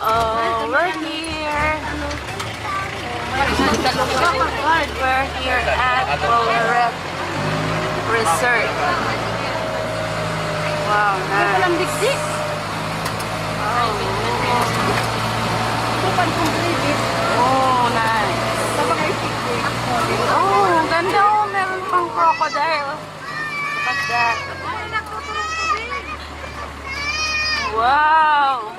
Oh, we're here. We're here at Boulder Resort. Wow, nice. Oh, nice. Oh, ganda oh. Meron pang crocodile. Look at that. Wow.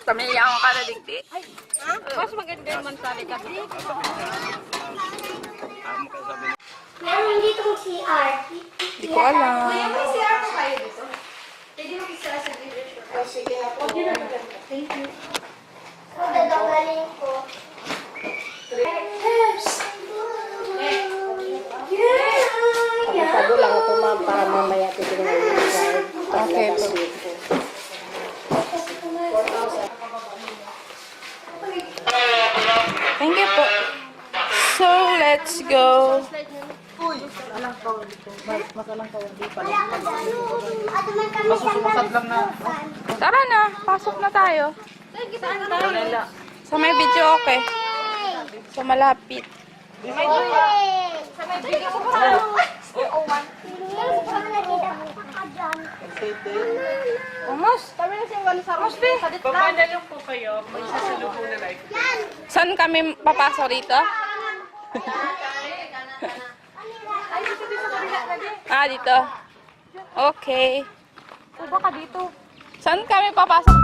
Pamilya ako ka na digdi. Mas maganda yung mansali ka. Meron ditong CR. Hindi ko alam. May CR pa kayo dito? Pwede mo isa sa video. Oh, sige na po. Thank you. So, dadagaling ko. Sabi lang ito para mamaya titignan yung side. Okay po. Thank you po. So, let's go. Tara na, pasok na tayo. Sa may video okay. Sa malapit. Umus. Papadalong po kayo, magsasalubong na live. Saan kami papasok dito? Ah, dito. Okay. Baka dito. Saan kami papasok?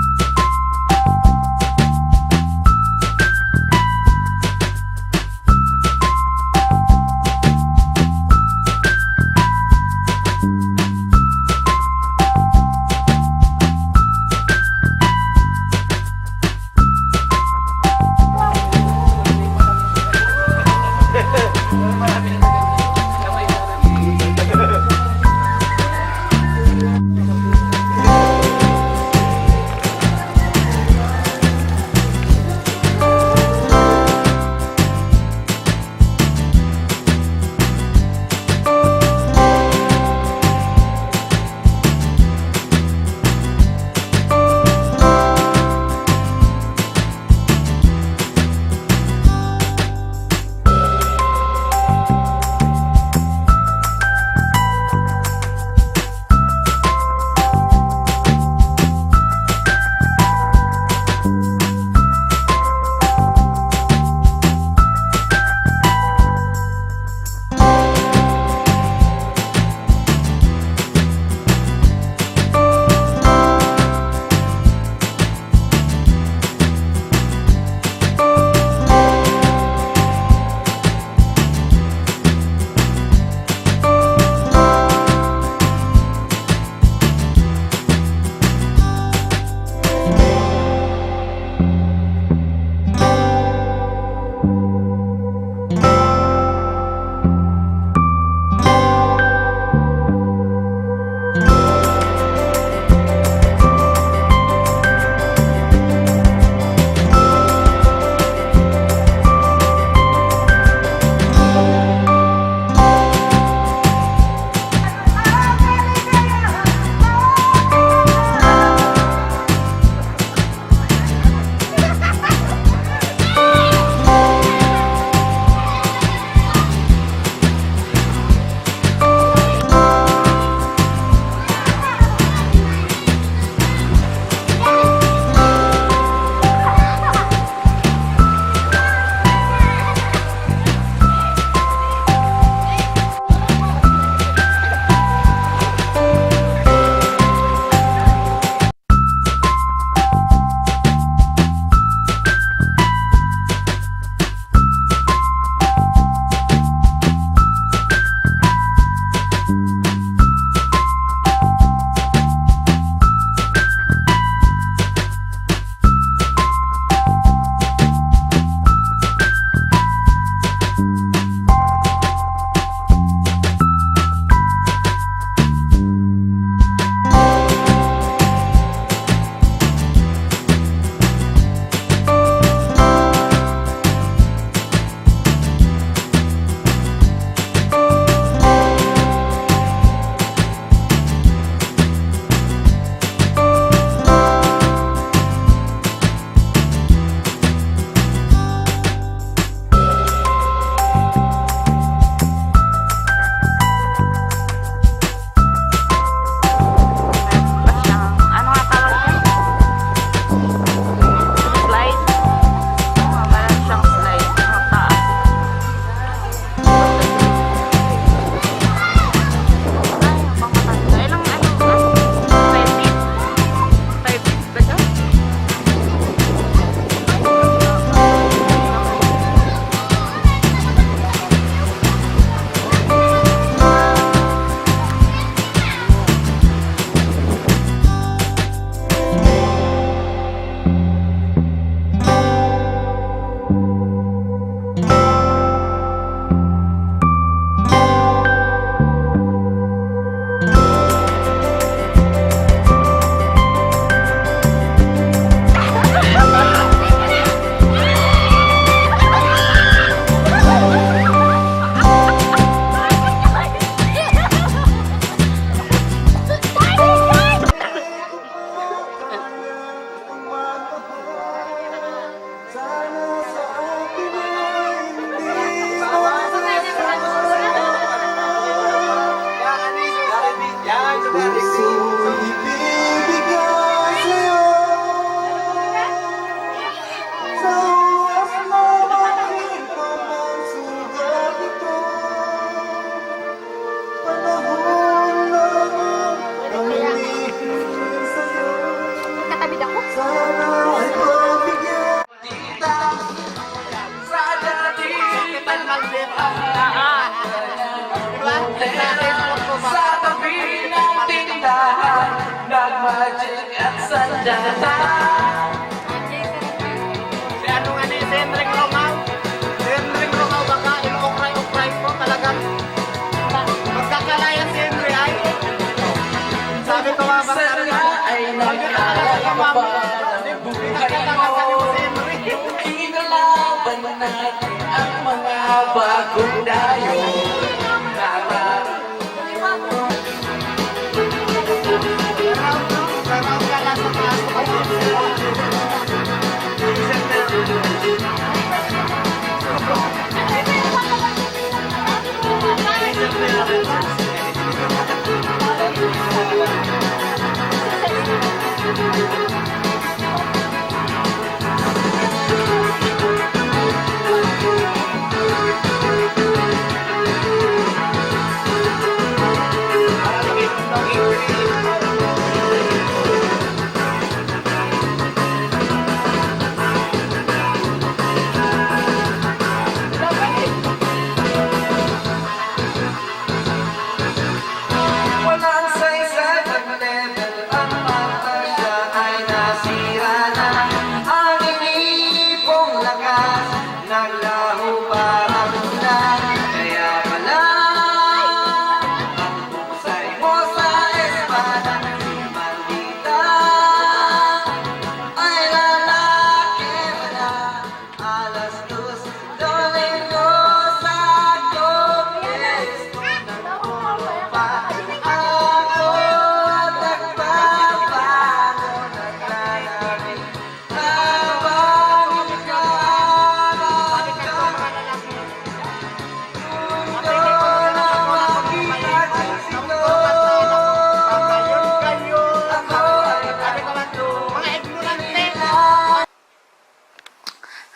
tindahan, nag-magic at sandata. Si ano nga ni, si Hendrik Romaw. Si Hendrik Romaw baka il-ukray-ukray po talagang magkakalayan si Henry ay. Sabi ko nga baka Sana ay nagkakabahan ang buhay mo. Inalaban natin ang mga bagong dayo. Walang saysay ng level, ang mata niya ay nasira na. Ang inipong lakas, naglaho parang ulan. Kaya pala, ang buksay mo sa espada, si Maldita ay lalaki na. Alas 2, Domingo sa Copes.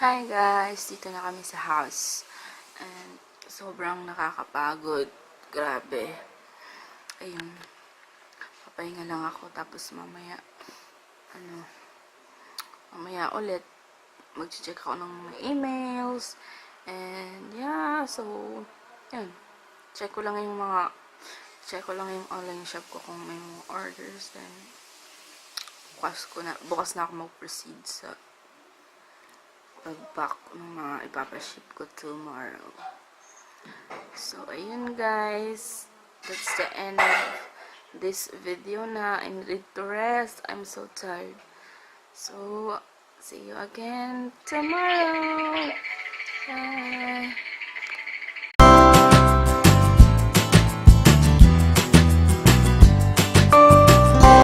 Hi guys, dito na kami sa house. And sobrang nakakapagod. Grabe. Ayun. Papahinga lang ako tapos mamaya mamaya ulit mag-check ako ng mga emails. And yeah, so yun. Check ko lang yung online shop ko kung may mga orders, then bukas na ako mag-proceed sa pag-pack ng mga ipapaship ko tomorrow. So, ayun guys. That's the end of this video na. I need to rest. I'm so tired. So, see you again tomorrow. Bye.